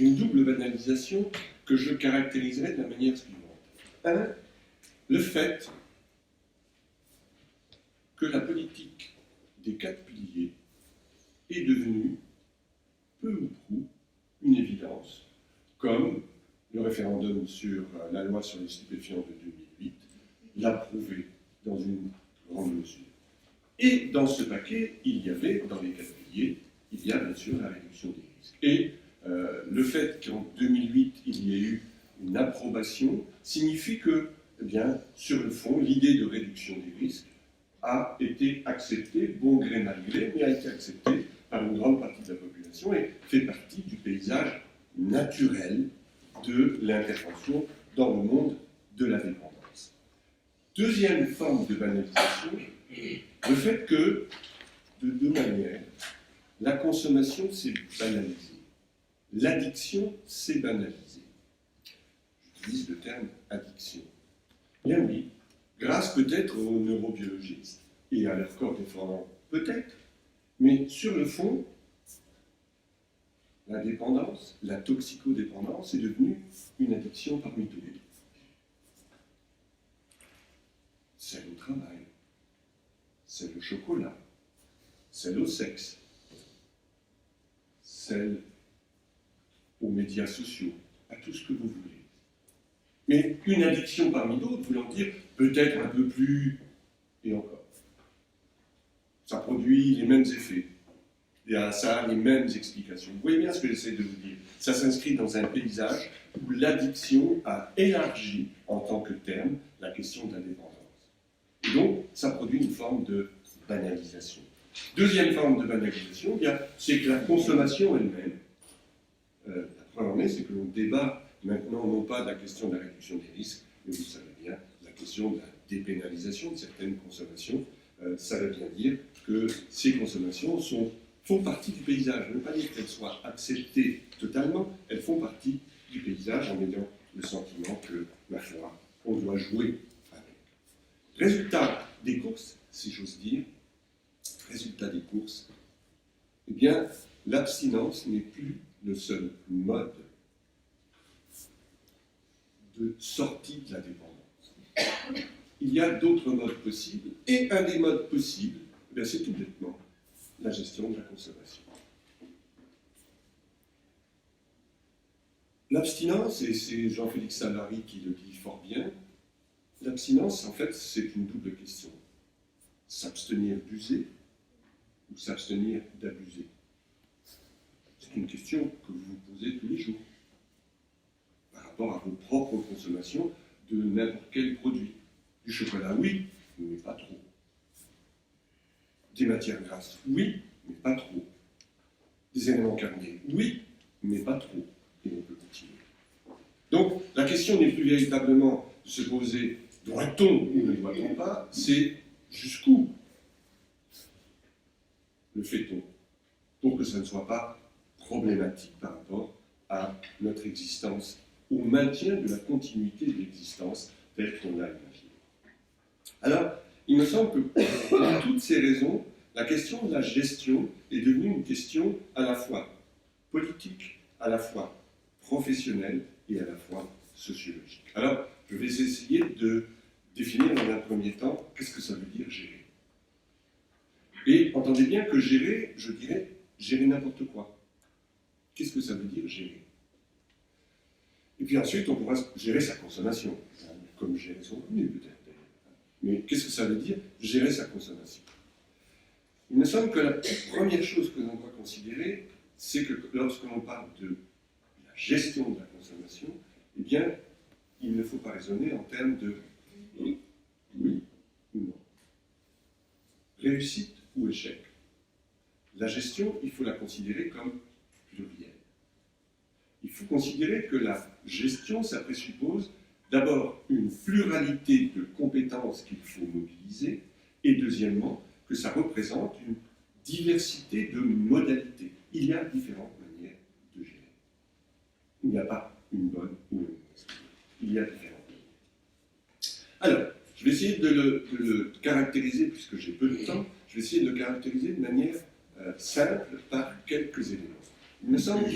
une double banalisation que je caractériserai de la manière suivante. Un, le fait que la politique des 4 piliers est devenue, peu ou prou, une évidence, comme le référendum sur la loi sur les stupéfiants de 2008 l'a prouvé dans une grande mesure. Et dans ce paquet, il y avait, dans les 4 piliers, il y a bien sûr la réduction des risques. Et le fait qu'en 2008, il y ait eu une approbation signifie que, eh bien, sur le fond, l'idée de réduction des risques a été acceptée, bon gré mal gré, mais a été acceptée par une grande partie de la population et fait partie du paysage naturel de l'intervention dans le monde de la dépendance. Deuxième forme de banalisation, le fait que, de deux manières, la consommation s'est banalisée, l'addiction s'est banalisée. J'utilise le terme addiction. Bien oui, grâce peut-être aux neurobiologistes et à leur corps défendant, peut-être, mais sur le fond, la dépendance, la toxicodépendance est devenue une addiction parmi tous les. Celle au travail, celle au chocolat, celle au sexe, celle aux médias sociaux, à tout ce que vous voulez. Mais une addiction parmi d'autres, voulant dire peut-être un peu plus, et encore. Ça produit les mêmes effets. Et ça a les mêmes explications. Vous voyez bien ce que j'essaie de vous dire. Ça s'inscrit dans un paysage où l'addiction a élargi, en tant que terme, la question de la dépendance. Et donc, ça produit une forme de banalisation. Deuxième forme de banalisation, c'est que la consommation elle-même, la preuve en est, c'est que l'on débat maintenant non pas de la question de la réduction des risques, mais vous savez bien, la question de la dépénalisation de certaines consommations. Ça veut bien dire que ces consommations font partie du paysage. Je ne veux pas dire qu'elles soient acceptées totalement, elles font partie du paysage en ayant le sentiment que, ma foi, on doit jouer avec. Résultat des courses, si j'ose dire, résultat des courses, eh bien, l'abstinence n'est plus le seul mode de sortie de la dépendance. Il y a d'autres modes possibles, et un des modes possibles, eh c'est tout bêtement la gestion de la consommation. L'abstinence, et c'est Jean-Félix Savary qui le dit fort bien, l'abstinence, en fait, c'est une double question. S'abstenir d'user ou s'abstenir d'abuser. C'est une question que vous vous posez tous les jours par rapport à vos propres consommations de n'importe quel produit. Du chocolat, oui, mais pas trop. Des matières grasses, oui, mais pas trop. Des éléments carnés, oui, mais pas trop. Et on peut continuer. Donc, la question n'est plus véritablement de se poser doit-on ou ne doit-on pas, c'est jusqu'où le fait-on, pour que ça ne soit pas problématique par rapport à notre existence, au maintien de la continuité de l'existence telle qu'on l'a imaginée. Alors, il me semble que pour toutes ces raisons, la question de la gestion est devenue une question à la fois politique, à la fois professionnelle et à la fois sociologique. Alors, je vais essayer de définir dans un premier temps qu'est-ce que ça veut dire gérer. Et entendez bien que gérer, je dirais, gérer n'importe quoi. Qu'est-ce que ça veut dire gérer? Et puis ensuite, on pourra gérer sa consommation, comme gérer son revenu peut-être. Mais qu'est-ce que ça veut dire gérer sa consommation? Il me semble que la première chose que l'on doit considérer, c'est que lorsque l'on parle de la gestion de la consommation, eh bien, il ne faut pas raisonner en termes de oui ou non. Réussite ou échec. La gestion, il faut la considérer comme plurielle. Il faut considérer que la gestion, ça présuppose d'abord une pluralité de compétences qu'il faut mobiliser, et deuxièmement, que ça représente une diversité de modalités. Il y a différentes manières de gérer. Il n'y a pas une bonne ou une mauvaise. Il y a différentes manières. Alors, je vais essayer de le caractériser, puisque j'ai peu de temps, je vais essayer de le caractériser de manière simple par quelques éléments. Il me semble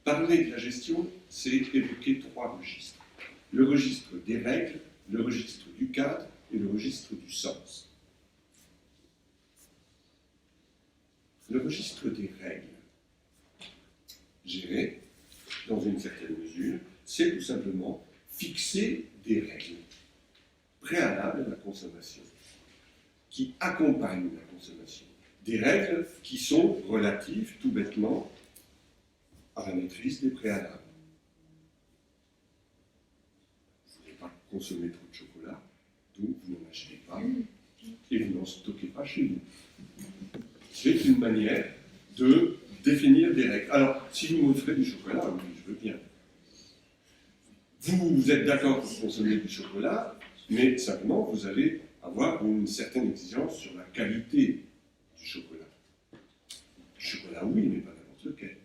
Parler de la gestion, c'est évoquer trois registres. Le registre des règles, le registre du cadre et le registre du sens. Le registre des règles, gérer, dans une certaine mesure, c'est tout simplement fixer des règles préalables à la consommation, qui accompagnent la consommation. Des règles qui sont relatives, tout bêtement, à la maîtrise des préalables. Vous ne voulez pas consommer trop de chocolat, donc vous n'en achetez pas et vous n'en stockez pas chez vous. C'est une manière de définir des règles. Alors, si vous m'offrez du chocolat, oui, je veux bien. Vous êtes d'accord pour consommer du chocolat, mais simplement, vous allez avoir une certaine exigence sur la qualité du chocolat. Du chocolat, oui, mais pas n'importe lequel.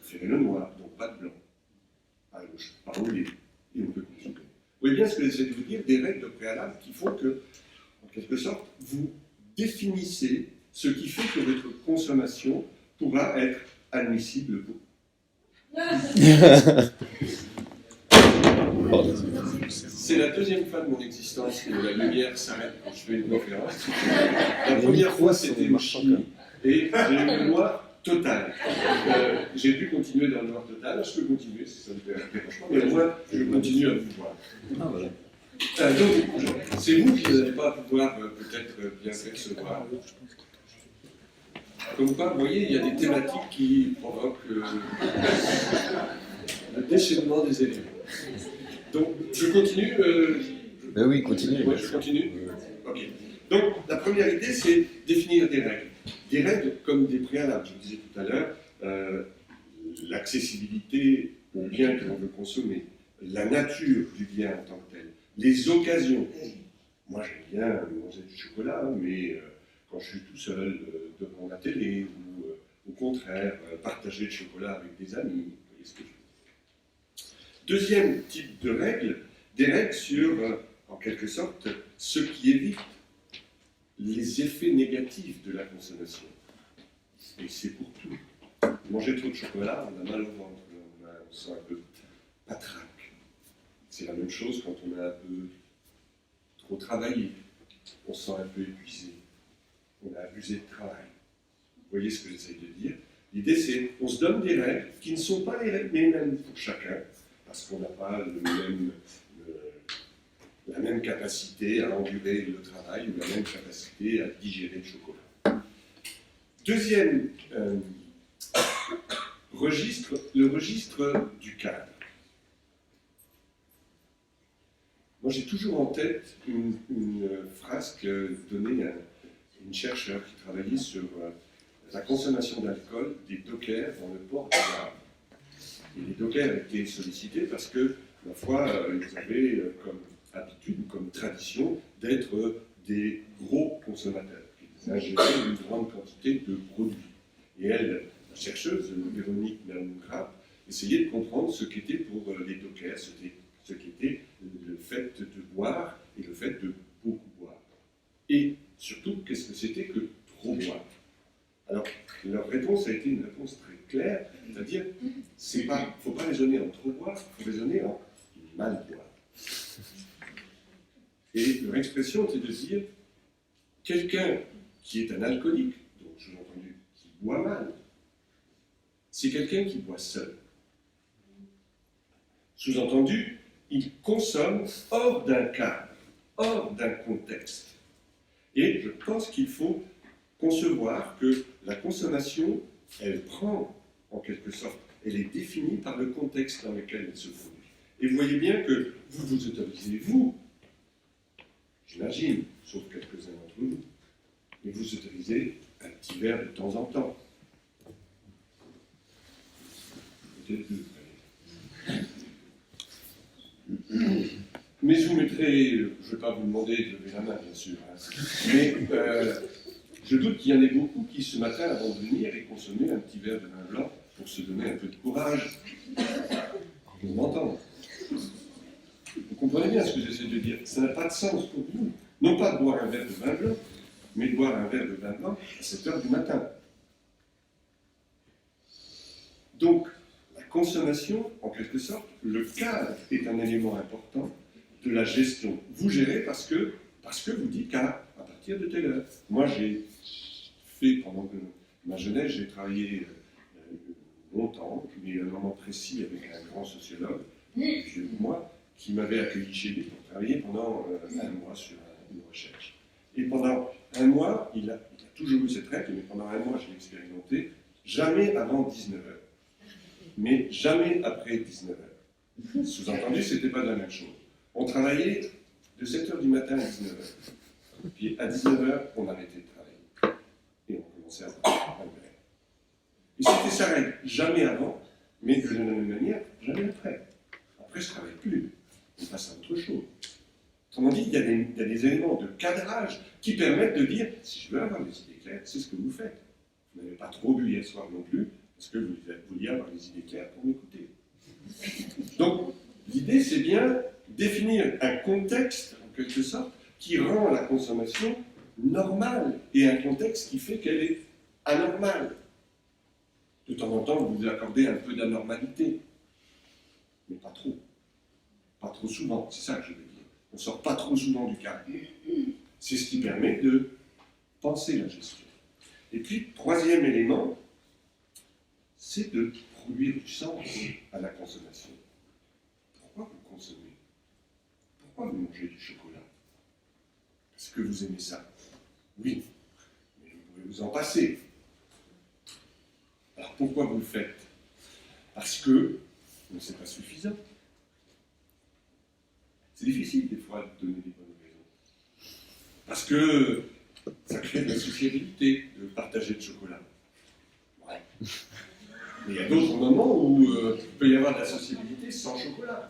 Préférez le noir, donc pas de blanc. À gauche, pas au lait, et on peut consommer. Vous voyez bien ce que j'essaie de vous dire, des règles préalables qui font que, en quelque sorte, vous définissez ce qui fait que votre consommation pourra être admissible pour C'est la deuxième fois de mon existence que la lumière s'arrête quand je fais une conférence. La première fois, c'était en Chine, et j'ai eu le noir total. J'ai dû continuer dans le noir total. Je peux continuer si ça me dérange pas, mais au moins, je continue à vous voir. Ah, voilà. Donc, c'est vous qui n'allez pas pouvoir peut-être bien percevoir. Comme quoi, vous voyez, il y a des thématiques qui provoquent le déchaînement des éléments. Donc, je continue. Ben oui, continue. Ouais, je continue. Ok. Donc, la première idée, c'est définir des règles. Des règles comme des préalables. Je vous disais tout à l'heure, l'accessibilité au bien que l'on veut consommer, la nature du bien en tant que tel, les occasions. Moi, j'aime bien manger du chocolat, mais quand je suis tout seul devant la télé, ou au contraire, partager le chocolat avec des amis, vous voyez ce que je veux dire. Deuxième type de règles, des règles sur, en quelque sorte, ce qui évite les effets négatifs de la consommation. Et c'est pour tout. Manger trop de chocolat, on a mal au ventre, on se sent un peu patraque. C'est la même chose quand on a un peu trop travaillé, on se sent un peu épuisé, on a abusé de travail. Vous voyez ce que j'essaie de dire? L'idée, c'est qu'on se donne des règles qui ne sont pas les mêmes pour chacun, parce qu'on n'a pas la même capacité à endurer le travail ou la même capacité à digérer le chocolat. Deuxième registre, le registre du cadre. Moi, j'ai toujours en tête une phrase que donnait une chercheur qui travaillait sur la consommation d'alcool des dockers dans le port du Havre. Et les dockers étaient sollicités parce que, ma foi, ils avaient comme habitude ou comme tradition d'être des gros consommateurs, qui ingéraient une grande quantité de produits. Et elle, la chercheuse, Véronique Mernon-Grapp, essayait de comprendre ce qu'était pour les dockers, ce qu'était le fait de boire et le fait de beaucoup boire. Et surtout, qu'est-ce que c'était que trop boire? Alors, leur réponse a été une réponse très claire, c'est-à-dire, il ne faut pas raisonner en trop boire, il faut raisonner en mal boire. Et leur expression était de dire, quelqu'un qui est un alcoolique, donc je l'ai entendu, qui boit mal, c'est quelqu'un qui boit seul. Sous-entendu, il consomme hors d'un cadre, hors d'un contexte. Et je pense qu'il faut concevoir que la consommation, elle prend, en quelque sorte, elle est définie par le contexte dans lequel elle se produit. Et vous voyez bien que vous vous autorisez, vous, j'imagine, sauf quelques-uns d'entre vous, mais vous autorisez un petit verre de temps en temps. Peut-être deux. Mais je vous mettrai, je ne vais pas vous demander de lever la main, bien sûr, hein, mais je doute qu'il y en ait beaucoup qui, ce matin, avant de venir, aient consommé un petit verre de vin blanc pour se donner un peu de courage. Vous m'entendez? Vous comprenez bien ce que j'essaie de dire. Ça n'a pas de sens pour vous. Non pas de boire un verre de vin blanc, mais de boire un verre de vin blanc à 7 heures du matin. Donc, consommation, en quelque sorte, le cadre est un élément important de la gestion. Vous gérez parce que vous dites qu'à partir de telle heure. Moi, j'ai fait, pendant ma jeunesse, j'ai travaillé longtemps, mais à un moment précis avec un grand sociologue, vieux que moi, qui m'avait accueilli chez lui pour travailler pendant un mois sur une recherche. Et pendant un mois, il a toujours eu cette règle, mais pendant un mois, je l'ai expérimenté, jamais avant 19h, mais jamais après 19h. Sous-entendu, ce n'était pas de la même chose. On travaillait de 7h du matin à 19h. Puis à 19h, on arrêtait de travailler. Et on commençait à faire un grève. Et c'était sa règle. Jamais avant, mais de la même manière, jamais après. Après, je ne travaille plus. On passe à autre chose. Autrement dit, il y a des éléments de cadrage qui permettent de dire, si je veux avoir des idées claires, c'est ce que vous faites. Vous n'avez pas trop bu hier soir non plus, parce que vous vouliez avoir des idées claires pour m'écouter. Donc, l'idée, c'est bien définir un contexte, en quelque sorte, qui rend la consommation normale, et un contexte qui fait qu'elle est anormale. De temps en temps, vous vous accordez un peu d'anormalité, mais pas trop. Pas trop souvent, c'est ça que je veux dire. On ne sort pas trop souvent du cadre. C'est ce qui permet de penser la gestion. Et puis, troisième élément, c'est de produire du sens à la consommation. Pourquoi vous consommez? Pourquoi vous mangez du chocolat? Parce que vous aimez ça? Oui, mais vous pouvez vous en passer. Alors pourquoi vous le faites? Parce que c'est pas suffisant. C'est difficile des fois de donner des bonnes raisons. Parce que ça crée de la sociabilité de partager le chocolat. Ouais. Mais il y a d'autres moments où il peut y avoir de la sociabilité sans chocolat.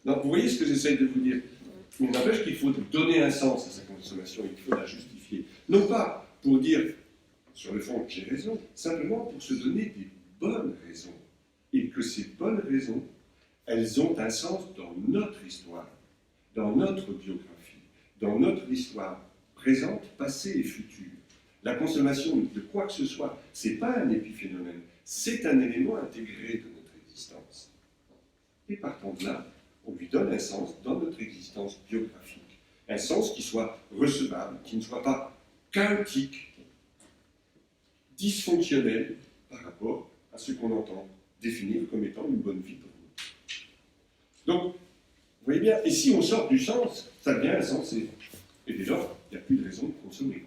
Donc vous voyez ce que j'essaye de vous dire. Il n'empêche qu'il faut donner un sens à sa consommation et qu'il faut la justifier. Non pas pour dire, sur le fond, j'ai raison, simplement pour se donner des bonnes raisons. Et que ces bonnes raisons, elles ont un sens dans notre histoire, dans notre biographie, dans notre histoire présente, passée et future. La consommation de quoi que ce soit, ce n'est pas un épiphénomène, c'est un élément intégré de notre existence. Et partant de là, on lui donne un sens dans notre existence biographique. Un sens qui soit recevable, qui ne soit pas chaotique, dysfonctionnel par rapport à ce qu'on entend définir comme étant une bonne vie pour nous. Donc, vous voyez bien, et si on sort du sens, ça devient insensé. Et dès lors, il n'y a plus de raison de consommer.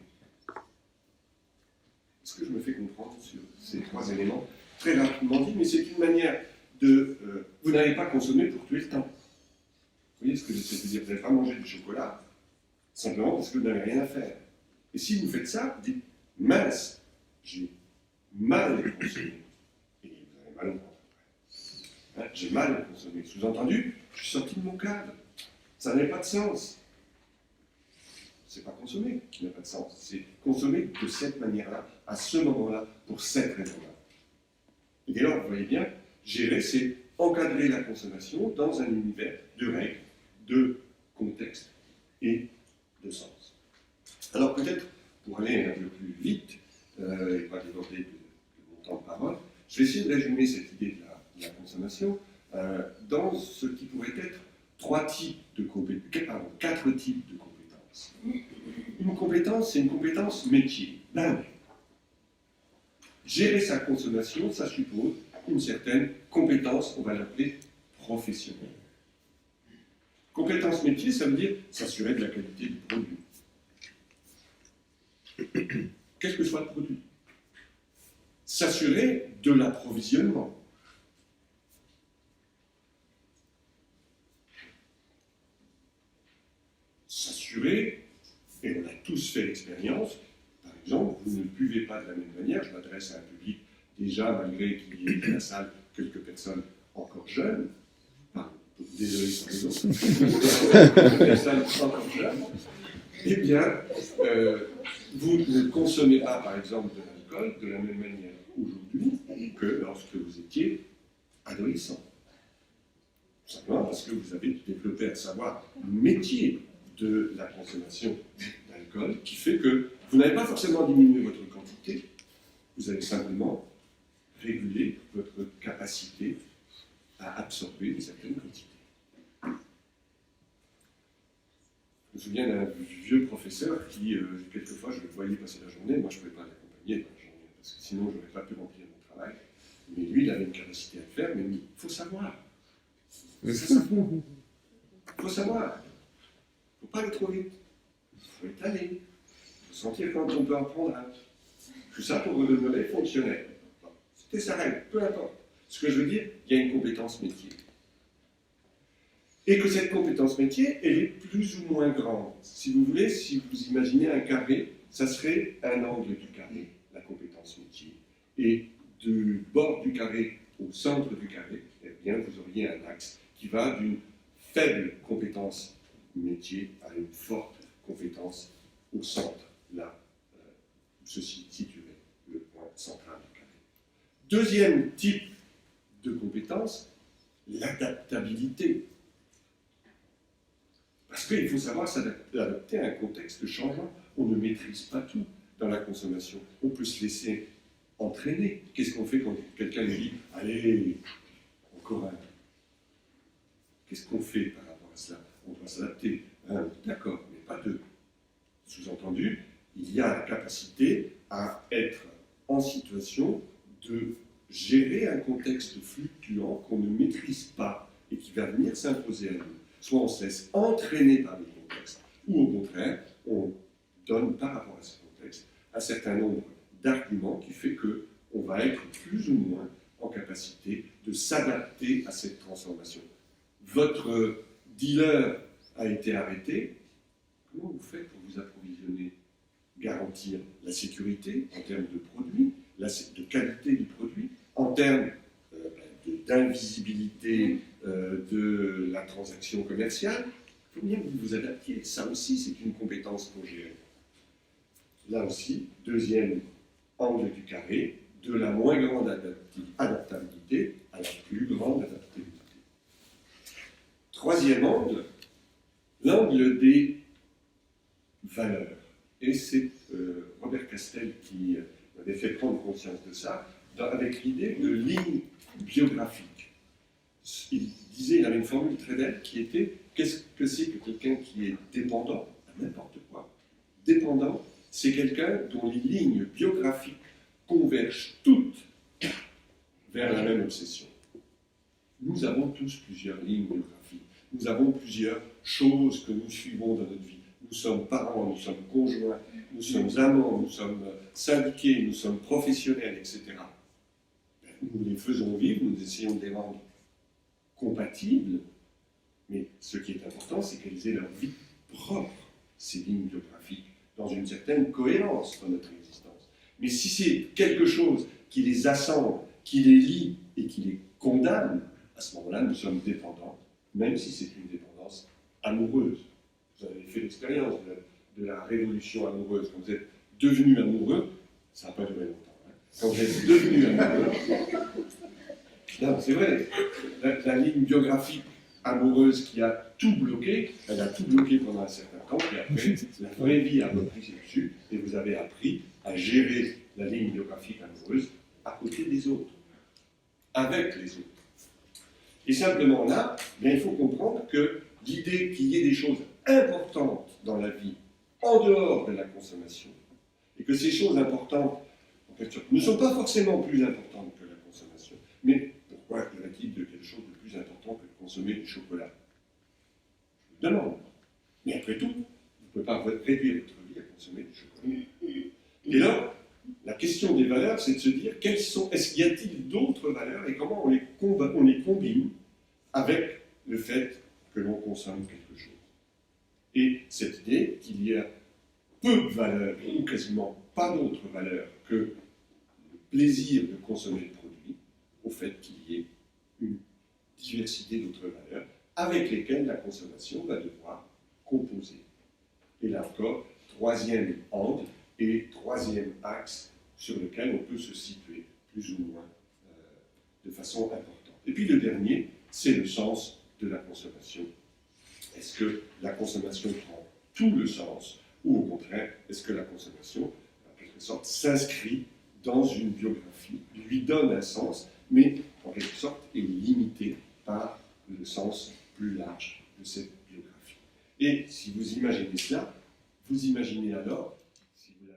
Est-ce que je me fais comprendre sur ces trois éléments? Très rapidement dit, mais c'est une manière de... vous n'allez pas consommer pour tuer le temps. Vous voyez ce que j'essaie de dire? Vous n'allez pas manger du chocolat, simplement parce que vous n'avez rien à faire. Et si vous faites ça, dites, mince, j'ai mal consommé. Et vous avez mal au ventre. Hein, j'ai mal consommé. Sous-entendu, je suis sorti de mon cadre. Ça n'a pas de sens. C'est pas consommer qui n'a pas de sens. C'est consommer de cette manière-là, à ce moment-là, pour cette raison-là. Et dès lors, vous voyez bien, gérer, c'est encadrer la consommation dans un univers de règles, de contexte et de sens. Alors peut-être, pour aller un peu plus vite, et pas déborder de mon temps de parole, je vais essayer de résumer cette idée de la consommation dans ce qui pourrait être quatre types de compétences. Une compétence, c'est une compétence métier. Ben oui. Gérer sa consommation, ça suppose une certaine compétence, on va l'appeler professionnelle. Compétence métier, ça veut dire s'assurer de la qualité du produit. Quel que soit le produit. S'assurer de l'approvisionnement. S'assurer, et on a tous fait l'expérience, par exemple, vous ne buvez pas de la même manière, je m'adresse à un public déjà, malgré qu'il y ait dans la salle quelques personnes encore jeunes, désolé pour les autres, personnes encore jeunes, eh bien, vous ne consommez pas, par exemple, de l'alcool de la même manière aujourd'hui que lorsque vous étiez adolescent. Simplement parce que vous avez développé un savoir métier de la consommation d'alcool qui fait que vous n'avez pas forcément diminué votre quantité, vous avez simplement réguler votre capacité à absorber une certaine quantité. Je me souviens d'un vieux professeur qui, quelquefois, je le voyais passer la journée, moi je ne pouvais pas l'accompagner dans la journée, parce que sinon je n'aurais pas pu remplir mon travail. Mais lui, il avait une capacité à le faire, mais il faut savoir. C'est ça. Il faut savoir. Il ne faut pas aller trop vite. Il faut étaler. Il faut sentir quand on peut en prendre un. Tout ça pour redemeurer fonctionnel. C'était sa règle, peu importe. Ce que je veux dire, il y a une compétence métier. Et que cette compétence métier, elle est plus ou moins grande. Si vous voulez, si vous imaginez un carré, ça serait un angle du carré, la compétence métier. Et du bord du carré au centre du carré, eh bien, vous auriez un axe qui va d'une faible compétence métier à une forte compétence au centre, là où se situerait le point central du carré. Deuxième type de compétence, l'adaptabilité. Parce qu'il faut savoir s'adapter à un contexte changeant. On ne maîtrise pas tout dans la consommation. On peut se laisser entraîner. Qu'est-ce qu'on fait quand quelqu'un nous dit « Allez, encore un ». Qu'est-ce qu'on fait par rapport à cela? On doit s'adapter. Un, d'accord, mais pas deux. Sous-entendu, il y a la capacité à être en situation de gérer un contexte fluctuant qu'on ne maîtrise pas et qui va venir s'imposer à nous. Soit on se laisse entraîner par le contexte, ou au contraire, on donne par rapport à ce contexte un certain nombre d'arguments qui fait qu'on va être plus ou moins en capacité de s'adapter à cette transformation. Votre dealer a été arrêté, comment vous faites pour vous approvisionner? Garantir la sécurité en termes de produits, de qualité du produit, en termes d'invisibilité de la transaction commerciale. Il faut bien que vous vous adaptiez. Ça aussi, c'est une compétence qu'on gère. Là aussi, deuxième angle du carré, de la moins grande adaptabilité à la plus grande adaptabilité. Troisième angle, l'angle des valeurs. Et c'est Robert Castel qui m'avait fait prendre conscience de ça, avec l'idée de ligne biographique. Il disait, il avait une formule très belle qui était qu'est-ce que c'est que quelqu'un qui est dépendant à n'importe quoi? Dépendant, c'est quelqu'un dont les lignes biographiques convergent toutes vers la même obsession. Nous avons tous plusieurs lignes biographiques. Nous avons plusieurs choses que nous suivons dans notre vie. Nous sommes parents, nous sommes conjoints, nous sommes amants, nous sommes syndiqués, nous sommes professionnels, etc. Nous les faisons vivre, nous essayons de les rendre compatibles, mais ce qui est important, c'est qu'elles aient leur vie propre, ces lignes biographiques, dans une certaine cohérence dans notre existence. Mais si c'est quelque chose qui les assemble, qui les lie et qui les condamne, à ce moment-là, nous sommes dépendants, même si c'est une dépendance amoureuse. Vous avez fait l'expérience de la révolution amoureuse. Quand vous êtes devenu amoureux, ça n'a pas duré longtemps. Hein. Quand vous êtes devenu amoureux, non, c'est vrai, la ligne biographique amoureuse qui a tout bloqué, elle a tout bloqué pendant un certain temps, et après, la vraie vie a repris ses dessus, et vous avez appris à gérer la ligne biographique amoureuse à côté des autres, avec les autres. Et simplement là, bien, il faut comprendre que l'idée qu'il y ait des choses importantes dans la vie, en dehors de la consommation, et que ces choses importantes, en fait, ne sont pas forcément plus importantes que la consommation. Mais pourquoi y aurait-il de quelque chose de plus important que de consommer du chocolat? Je vous demande. Mais après tout, vous ne pouvez pas réduire votre vie à consommer du chocolat. Et là, la question des valeurs, c'est de se dire est-ce qu'il y a-t-il d'autres valeurs et comment on les combine avec le fait que l'on consomme quelque chose. Et cette idée qu'il y a peu de valeurs, ou quasiment pas d'autres valeurs que le plaisir de consommer le produit, au fait qu'il y ait une diversité d'autres valeurs avec lesquelles la consommation va devoir composer. Et là encore, troisième angle et troisième axe sur lequel on peut se situer plus ou moins de façon importante. Et puis le dernier, c'est le sens de la consommation. Est-ce que la consommation prend tout le sens, ou au contraire, est-ce que la consommation, en quelque sorte, s'inscrit dans une biographie, lui donne un sens, mais en quelque sorte est limité par le sens plus large de cette biographie. Et si vous imaginez cela, vous imaginez alors, si vous